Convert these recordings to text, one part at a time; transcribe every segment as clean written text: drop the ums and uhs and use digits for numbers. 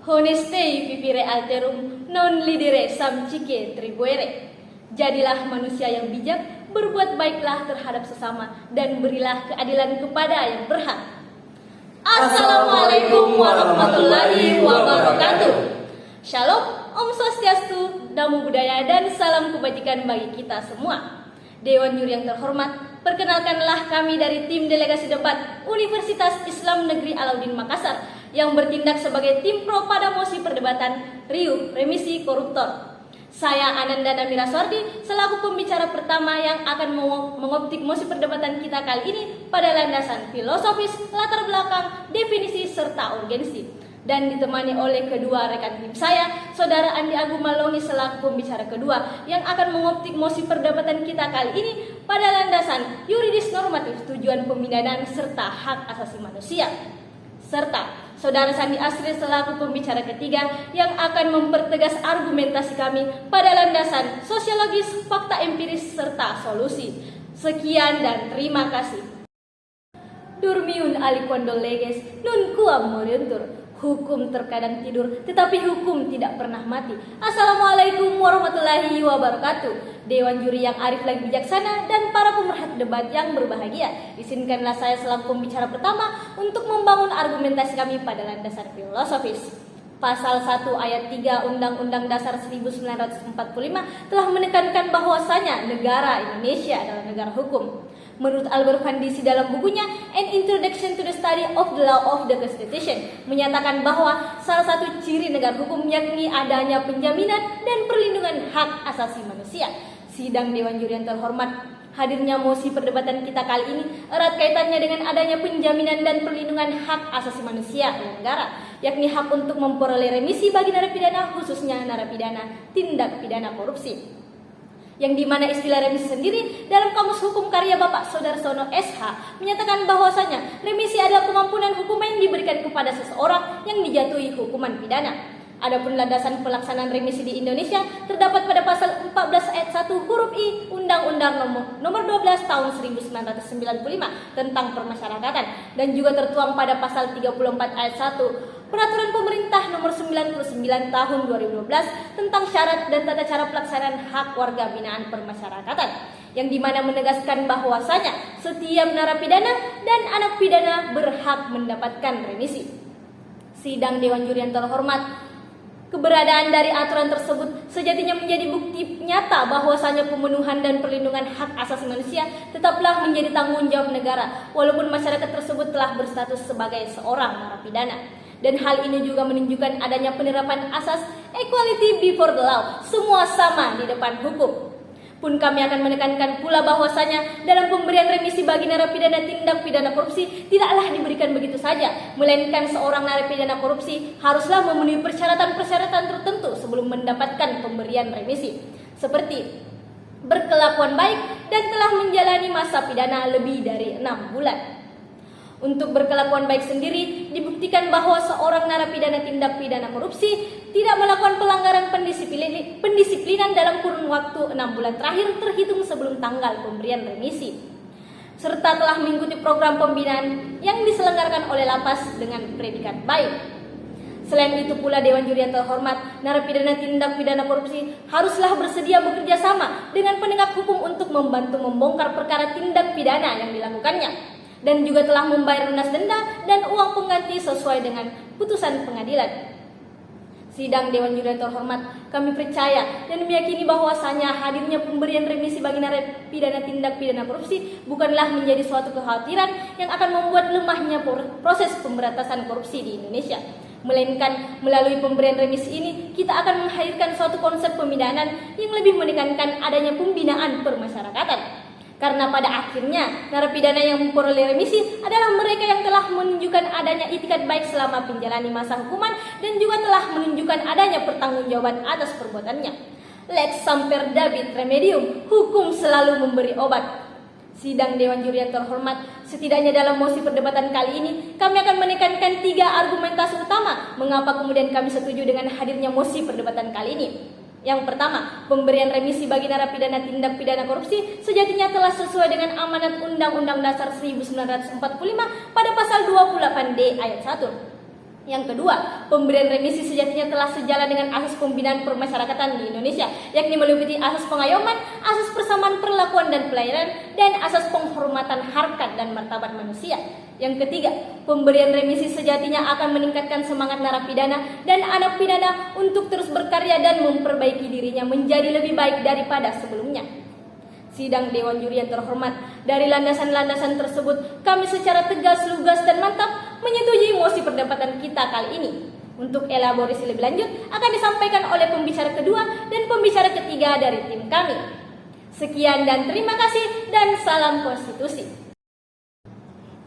Honestei vivere alterum non lidere samcike tribuere. Jadilah manusia yang bijak, berbuat baiklah terhadap sesama, dan berilah keadilan kepada yang berhak. Assalamualaikum warahmatullahi wabarakatuh. Shalom, Om Swastiastu, Namo Buddhaya, dan salam kebajikan bagi kita semua. Dewan Juri yang terhormat, perkenalkanlah kami dari tim delegasi debat Universitas Islam Negeri Alauddin Makassar yang bertindak sebagai tim pro pada mosi perdebatan Riuh Remisi Koruptor. Saya Ananda Namira Sordi selaku pembicara pertama yang akan mengoptik mosi perdebatan kita kali ini pada landasan filosofis, latar belakang, definisi, serta urgensi. Dan ditemani oleh kedua rekan tim saya, Saudara Andi Agung Malongi selaku pembicara kedua yang akan mengoptik mosi perdebatan kita kali ini pada landasan yuridis normatif, tujuan pemidanaan, serta hak asasi manusia. Serta Saudara Sandi Asri selaku pembicara ketiga yang akan mempertegas argumentasi kami pada landasan sosiologis, fakta empiris, serta solusi. Sekian dan terima kasih. Durmiun aliquando leges nun quam moriuntur. Hukum terkadang tidur, tetapi hukum tidak pernah mati. Assalamualaikum warahmatullahi wabarakatuh. Dewan juri yang arif lagi bijaksana dan para pemerhati debat yang berbahagia, izinkanlah saya selaku pembicara pertama untuk membangun argumentasi kami pada landasan filosofis. Pasal 1 ayat 3 Undang-Undang Dasar 1945 telah menekankan bahwasanya negara Indonesia adalah negara hukum. Menurut Albert Fandisi dalam bukunya An Introduction to the Study of the Law of the Constitution menyatakan bahwa salah satu ciri negara hukum yakni adanya penjaminan dan perlindungan hak asasi manusia. Sidang Dewan Juri yang terhormat, hadirnya mosi perdebatan kita kali ini erat kaitannya dengan adanya penjaminan dan perlindungan hak asasi manusia oleh negara, yakni hak untuk memperoleh remisi bagi narapidana, khususnya narapidana tindak pidana korupsi. Yang dimana istilah remisi sendiri dalam Kamus Hukum Karya Bapak Soedarsono SH menyatakan bahwasanya remisi adalah pengampunan hukuman yang diberikan kepada seseorang yang dijatuhi hukuman pidana. Adapun landasan pelaksanaan remisi di Indonesia terdapat pada pasal 14 ayat 1 huruf I Undang-Undang nomor 12 tahun 1995 tentang permasyarakatan dan juga tertuang pada pasal 34 ayat 1 Peraturan Pemerintah nomor 99 tahun 2012 tentang syarat dan tata cara pelaksanaan hak warga binaan permasyarakatan, yang dimana menegaskan bahwasanya setiap narapidana dan anak pidana berhak mendapatkan remisi. Sidang Dewan Juri yang terhormat, keberadaan dari aturan tersebut sejatinya menjadi bukti nyata bahwasanya pemenuhan dan perlindungan hak asasi manusia tetaplah menjadi tanggung jawab negara walaupun masyarakat tersebut telah berstatus sebagai seorang narapidana. Dan hal ini juga menunjukkan adanya penerapan asas equality before the law, semua sama di depan hukum. Pun kami akan menekankan pula bahwasanya dalam pemberian remisi bagi narapidana tindak pidana korupsi tidaklah diberikan begitu saja, melainkan seorang narapidana korupsi haruslah memenuhi persyaratan-persyaratan tertentu sebelum mendapatkan pemberian remisi, seperti berkelakuan baik dan telah menjalani masa pidana lebih dari 6 bulan. Untuk berkelakuan baik sendiri dibuktikan bahwa seorang narapidana tindak pidana korupsi tidak melakukan pelanggaran pendisiplinan dalam kurun waktu 6 bulan terakhir terhitung sebelum tanggal pemberian remisi, serta telah mengikuti program pembinaan yang diselenggarakan oleh lapas dengan predikat baik. Selain itu pula Dewan Juri yang terhormat, narapidana tindak pidana korupsi haruslah bersedia bekerja sama dengan penegak hukum untuk membantu membongkar perkara tindak pidana yang dilakukannya, dan juga telah membayar lunas denda dan uang pengganti sesuai dengan putusan pengadilan. Sidang Dewan Juri yang terhormat, kami percaya dan meyakini bahwasanya hadirnya pemberian remisi bagi narapidana tindak pidana korupsi bukanlah menjadi suatu kekhawatiran yang akan membuat lemahnya proses pemberantasan korupsi di Indonesia, melainkan melalui pemberian remisi ini kita akan menghadirkan suatu konsep pemidanaan yang lebih menekankan adanya pembinaan permasyarakatan. Karena pada akhirnya narapidana yang memperoleh remisi adalah mereka yang telah menunjukkan adanya itikat baik selama menjalani masa hukuman dan juga telah menunjukkan adanya pertanggungjawaban atas perbuatannya. Lex semper dabit remedium, hukum selalu memberi obat. Sidang Dewan Juri yang terhormat, setidaknya dalam mosi perdebatan kali ini kami akan menekankan 3 argumentasi utama mengapa kemudian kami setuju dengan hadirnya mosi perdebatan kali ini. Yang pertama, pemberian remisi bagi narapidana tindak pidana korupsi sejatinya telah sesuai dengan amanat Undang-Undang Dasar 1945 pada pasal 28D ayat 1. Yang kedua, pemberian remisi sejatinya telah sejalan dengan asas pembinaan permasyarakatan di Indonesia, yakni meliputi asas pengayoman, asas persamaan perlakuan dan pelayanan, dan asas penghormatan harkat dan martabat manusia. Yang ketiga, pemberian remisi sejatinya akan meningkatkan semangat narapidana dan anak pidana untuk terus berkarya dan memperbaiki dirinya menjadi lebih baik daripada sebelumnya. Sidang Dewan Juri yang terhormat, dari landasan-landasan tersebut, kami secara tegas, lugas, dan mantap menyetujui mosi perdebatan kita kali ini. Untuk elaborasi lebih lanjut akan disampaikan oleh pembicara kedua dan pembicara ketiga dari tim kami. Sekian dan terima kasih dan salam konstitusi.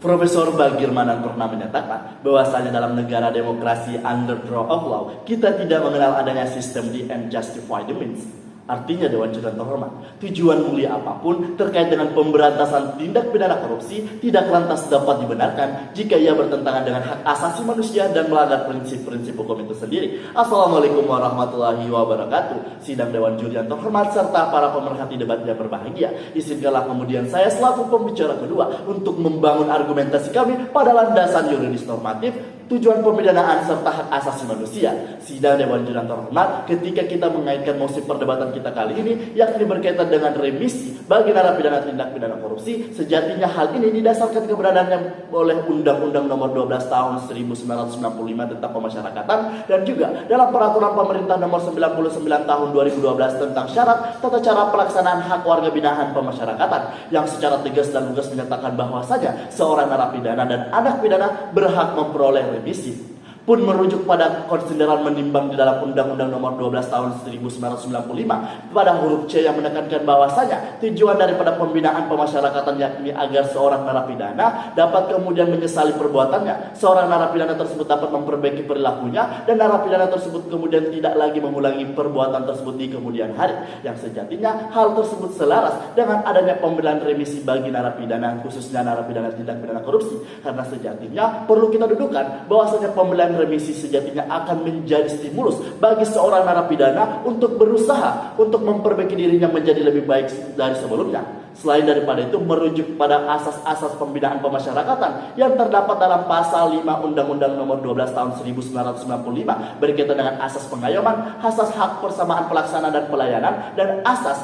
Profesor Bagirmanan pernah menyatakan bahwasanya dalam negara demokrasi under rule of law, kita tidak mengenal adanya sistem the end justify the means. Artinya Dewan Juri yang terhormat, tujuan mulia apapun terkait dengan pemberantasan tindak pidana korupsi tidak lantas dapat dibenarkan jika ia bertentangan dengan hak asasi manusia dan melanggar prinsip-prinsip hukum itu sendiri. Assalamualaikum warahmatullahi wabarakatuh. Sidang Dewan Juri yang terhormat serta para pemerhati debat yang berbahagia, izinkanlah kemudian saya selaku pembicara kedua untuk membangun argumentasi kami pada landasan yuridis normatif, tujuan pemidanaan serta hak asasi manusia. Sidang Dewan Juri yang terhormat, ketika kita mengaitkan mosi perdebatan kita kali ini, yakni berkaitan dengan remisi bagi narapidana tindak pidana korupsi, sejatinya hal ini didasarkan keberadaannya oleh Undang-Undang Nomor 12 Tahun 1995 tentang Pemasyarakatan dan juga dalam Peraturan Pemerintah Nomor 99 Tahun 2012 tentang syarat tata cara pelaksanaan hak warga binaan pemasyarakatan, yang secara tegas dan lugas menyatakan bahwasanya seorang narapidana dan anak pidana berhak memperoleh remisi. Pun merujuk pada konsideran menimbang di dalam Undang-Undang Nomor 12 Tahun 1995 pada huruf C yang menekankan bahwasanya tujuan daripada pembinaan pemasyarakatan yakni agar seorang narapidana dapat kemudian menyesali perbuatannya, seorang narapidana tersebut dapat memperbaiki perilakunya, dan narapidana tersebut kemudian tidak lagi mengulangi perbuatan tersebut di kemudian hari. Yang sejatinya hal tersebut selaras dengan adanya pemberian remisi bagi narapidana, khususnya narapidana tindak pidana korupsi, karena sejatinya perlu kita dudukan bahwasanya pemberian remisi sejatinya akan menjadi stimulus bagi seorang narapidana untuk berusaha untuk memperbaiki dirinya menjadi lebih baik dari sebelumnya. Selain daripada itu, merujuk pada asas-asas pembinaan pemasyarakatan yang terdapat dalam pasal 5 Undang-Undang Nomor 12 Tahun 1995 berkaitan dengan asas pengayoman, asas hak persamaan pelaksana dan pelayanan, dan asas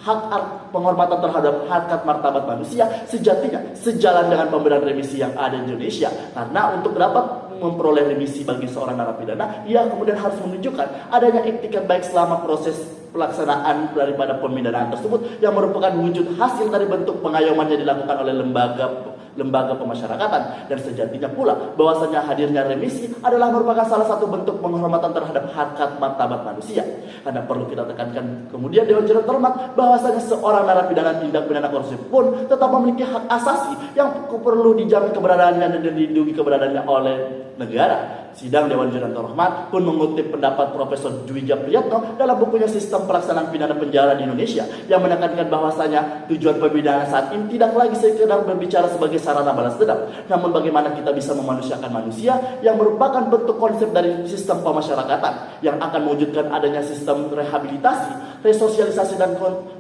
hak penghormatan terhadap harkat martabat manusia, sejatinya sejalan dengan pemberian remisi yang ada di Indonesia. Karena untuk dapat memperoleh remisi bagi seorang narapidana, ia kemudian harus menunjukkan adanya etikat baik selama proses pelaksanaan daripada pemidanaan tersebut, yang merupakan wujud hasil dari bentuk pengayoman yang dilakukan oleh lembaga pemasyarakatan. Dan sejatinya pula bahwasanya hadirnya remisi adalah merupakan salah satu bentuk penghormatan terhadap harkat martabat manusia. Karena perlu kita tekankan kemudian Dewan Juri terhormat bahwasanya seorang narapidana tindak pidana korupsi pun tetap memiliki hak asasi yang perlu dijamin keberadaannya dan dilindungi keberadaannya oleh negara. Sidang Dewan Juri yang terhormat pun mengutip pendapat Profesor Dwija Priyatno dalam bukunya Sistem Pelaksanaan Pidana Penjara di Indonesia, yang menekankan bahwasanya tujuan pembinaan saat ini tidak lagi sekedar berbicara sebagai sarana balas dendam, namun bagaimana kita bisa memanusiakan manusia, yang merupakan bentuk konsep dari sistem pemasyarakatan yang akan mewujudkan adanya sistem rehabilitasi, resosialisasi, dan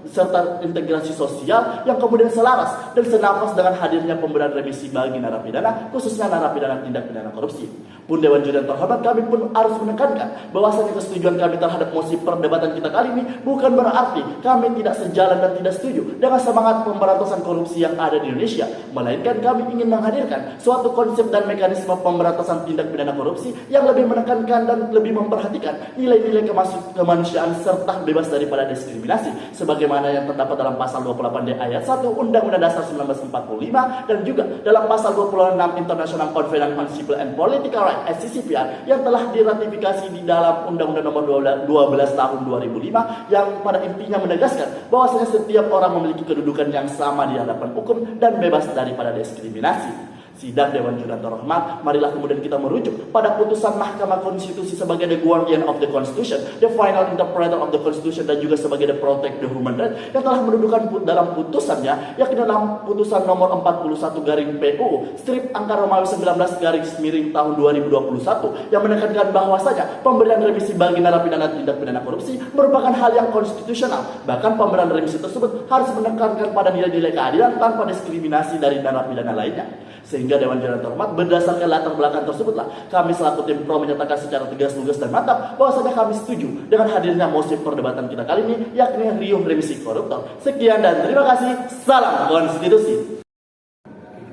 serta integrasi sosial yang kemudian selaras dan senafas dengan hadirnya pemberian remisi bagi narapidana, khususnya narapidana tindak pidana korupsi. Pun Dewan Juri yang terhormat, kami pun harus menekankan bahwasanya kesetujuan kami terhadap mosi perdebatan kita kali ini bukan berarti kami tidak sejalan dan tidak setuju dengan semangat pemberantasan korupsi yang ada di Indonesia, melainkan kami ingin menghadirkan suatu konsep dan mekanisme pemberantasan tindak pidana korupsi yang lebih menekankan dan lebih memperhatikan nilai-nilai kemanusiaan serta bebas daripada diskriminasi, sebagaimana yang terdapat dalam pasal 28D ayat 1 Undang-Undang Dasar 1945 dan juga dalam pasal 26 International Covenant on Civil and Political Rights (SCCPR) yang telah diratifikasi di dalam Undang-Undang Nomor 12 Tahun 2005, yang pada intinya menegaskan bahwasanya setiap orang memiliki kedudukan yang sama di hadapan hukum dan bebas daripada diskriminasi. Sidang Dewan Juri yang terhormat, marilah kemudian kita merujuk pada putusan Mahkamah Konstitusi sebagai the guardian of the Constitution, the final interpreter of the Constitution, dan juga sebagai the protect the human right, yang telah mendudukan dalam putusannya, yakni dalam putusan nomor 41/PUU strip angka Romawi 19 tahun 2021, yang menekankan bahwasanya pemberian remisi bagi narapidana tindak pidana korupsi merupakan hal yang konstitusional. Bahkan pemberian remisi tersebut harus menekankan pada nilai-nilai keadilan tanpa diskriminasi dari narapidana lainnya. Sehingga Dewan Juri yang terhormat, berdasarkan latar belakang tersebutlah kami selaku tim pro menyatakan secara tegas, lugas, dan mantap bahwasanya kami setuju dengan hadirnya mosi perdebatan kita kali ini, yakni riuh remisi koruptor. Sekian dan terima kasih. Salam konstitusi.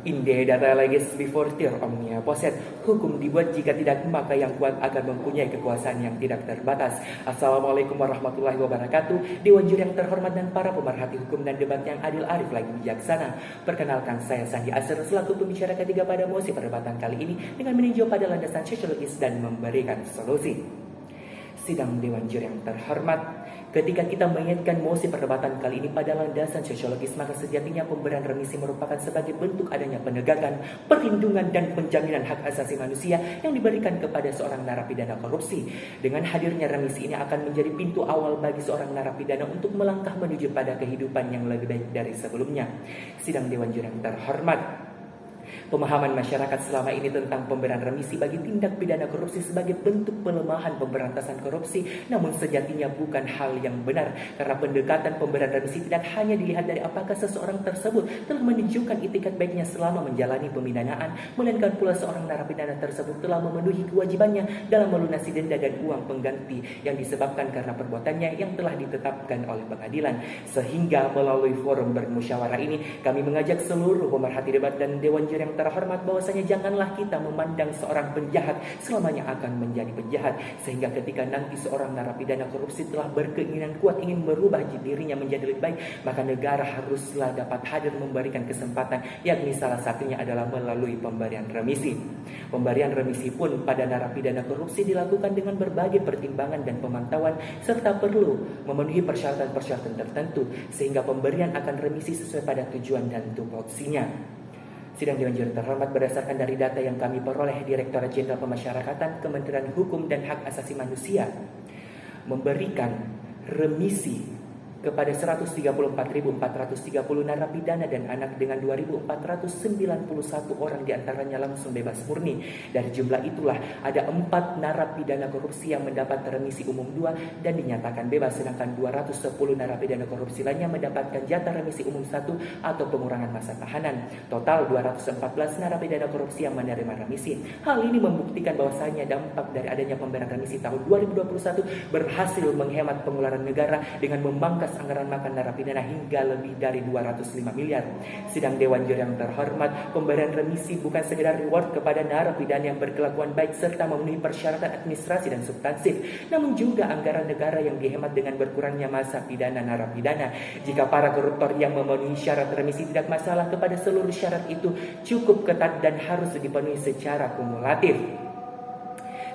Inde data legis before tear omnia poset. Hukum dibuat jika tidak, maka yang kuat akan mempunyai kekuasaan yang tidak terbatas. Assalamualaikum warahmatullahi wabarakatuh. Dewan Juri yang terhormat dan para pemerhati hukum dan debat yang adil, arif, lagi bijaksana. Perkenalkan, saya Sandi Asir selaku pembicara ketiga pada mosi perdebatan kali ini dengan meninjau pada landasan sosiologis dan memberikan solusi. Sidang Dewan Juri yang terhormat, ketika kita mengingatkan mosi perdebatan kali ini pada landasan sosiologis, maka sejatinya pemberian remisi merupakan sebagai bentuk adanya penegakan, perlindungan, dan penjaminan hak asasi manusia yang diberikan kepada seorang narapidana korupsi. Dengan hadirnya remisi ini akan menjadi pintu awal bagi seorang narapidana untuk melangkah menuju pada kehidupan yang lebih baik dari sebelumnya. Sidang Dewan Juri yang terhormat, pemahaman masyarakat selama ini tentang pemberian remisi bagi tindak pidana korupsi sebagai bentuk pelemahan pemberantasan korupsi, namun sejatinya bukan hal yang benar, karena pendekatan pemberian remisi tidak hanya dilihat dari apakah seseorang tersebut telah menunjukkan itikat baiknya selama menjalani pemidanaan, melainkan pula seorang narapidana tersebut telah memenuhi kewajibannya dalam melunasi denda dan uang pengganti yang disebabkan karena perbuatannya yang telah ditetapkan oleh pengadilan. Sehingga melalui forum bermusyawarah ini, kami mengajak seluruh pemerhati debat dan Dewan Juri yang terhormat bahwasanya janganlah kita memandang seorang penjahat selamanya akan menjadi penjahat, sehingga ketika nanti seorang narapidana korupsi telah berkeinginan kuat ingin merubah dirinya menjadi lebih baik, maka negara haruslah dapat hadir memberikan kesempatan, yakni salah satunya adalah melalui pemberian remisi. Pemberian remisi pun pada narapidana korupsi dilakukan dengan berbagai pertimbangan dan pemantauan, serta perlu memenuhi persyaratan-persyaratan tertentu, sehingga pemberian akan remisi sesuai pada tujuan dan tupoksinya. Sidang Dewan Juri terhormat, berdasarkan dari data yang kami peroleh, Direktorat Jenderal Pemasyarakatan, Kementerian Hukum dan Hak Asasi Manusia memberikan remisi kepada 134.430 narapidana dan anak dengan 2.491 orang diantaranya langsung bebas murni. Dari jumlah itulah ada 4 narapidana korupsi yang mendapat remisi umum 2 dan dinyatakan bebas, sedangkan 210 narapidana korupsi lainnya mendapatkan jatah remisi umum 1 atau pengurangan masa tahanan. Total 214 narapidana korupsi yang menerima remisi. Hal ini membuktikan bahwasanya dampak dari adanya pemberian remisi tahun 2021 berhasil menghemat pengeluaran negara dengan memangkas anggaran makan narapidana hingga lebih dari 205 miliar. Sidang Dewan Juri yang terhormat, pemberian remisi bukan sekedar reward kepada narapidana yang berkelakuan baik serta memenuhi persyaratan administrasi dan substansif, namun juga anggaran negara yang dihemat dengan berkurangnya masa pidana narapidana. Jika para koruptor yang memenuhi syarat remisi tidak masalah, kepada seluruh syarat itu cukup ketat dan harus dipenuhi secara kumulatif.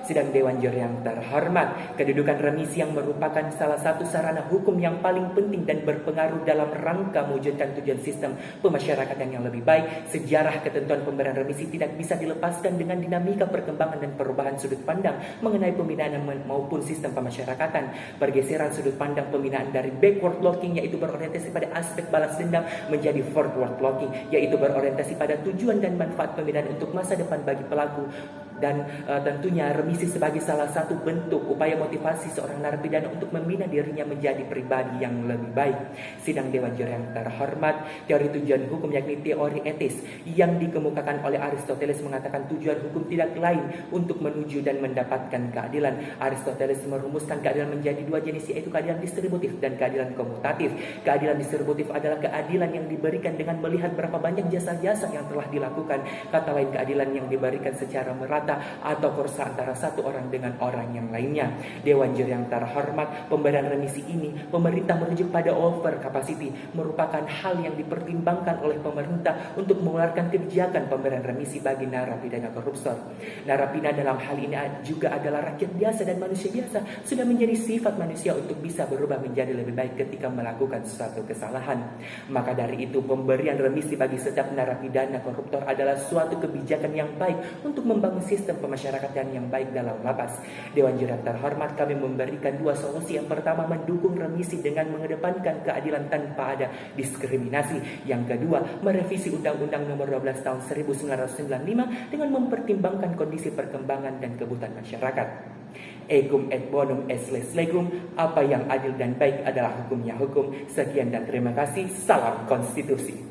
Sidang Dewan Juri yang terhormat, kedudukan remisi yang merupakan salah satu sarana hukum yang paling penting dan berpengaruh dalam rangka mewujudkan tujuan sistem pemasyarakatan yang lebih baik. Sejarah ketentuan pemberian remisi tidak bisa dilepaskan dengan dinamika perkembangan dan perubahan sudut pandang mengenai pembinaan maupun sistem pemasyarakatan. Pergeseran sudut pandang pembinaan dari backward looking, yaitu berorientasi pada aspek balas dendam, menjadi forward looking, yaitu berorientasi pada tujuan dan manfaat pembinaan untuk masa depan bagi pelaku. Dan tentunya remisi sebagai salah satu bentuk upaya motivasi seorang narapidana untuk membina dirinya menjadi pribadi yang lebih baik. Sidang Dewan Juri yang terhormat, teori tujuan hukum yakni teori etis yang dikemukakan oleh Aristoteles mengatakan tujuan hukum tidak lain untuk menuju dan mendapatkan keadilan. Aristoteles merumuskan keadilan menjadi 2 jenis, yaitu keadilan distributif dan keadilan komutatif. Keadilan distributif adalah keadilan yang diberikan dengan melihat berapa banyak jasa-jasa yang telah dilakukan. Kata lain, keadilan yang diberikan secara merata atau kursa antara satu orang dengan orang yang lainnya. Dewan Juri yang terhormat, pemberian remisi ini pemerintah merujuk pada over capacity, merupakan hal yang dipertimbangkan oleh pemerintah untuk mengeluarkan kebijakan pemberian remisi bagi narapidana koruptor. Narapidana dalam hal ini juga adalah rakyat biasa dan manusia biasa. Sudah menjadi sifat manusia untuk bisa berubah menjadi lebih baik ketika melakukan suatu kesalahan. Maka dari itu, pemberian remisi bagi setiap narapidana koruptor adalah suatu kebijakan yang baik untuk membangun sistem pemasyarakatan yang baik dalam lapas. Dewan Juri yang terhormat, kami memberikan 2 solusi. Yang pertama, mendukung remisi dengan mengedepankan keadilan tanpa ada diskriminasi. Yang kedua, merevisi Undang-Undang Nomor 12 Tahun 1995 dengan mempertimbangkan kondisi perkembangan dan kebutuhan masyarakat. Ecum et bonum est legum, apa yang adil dan baik adalah hukumnya hukum. Sekian dan terima kasih. Salam konstitusi.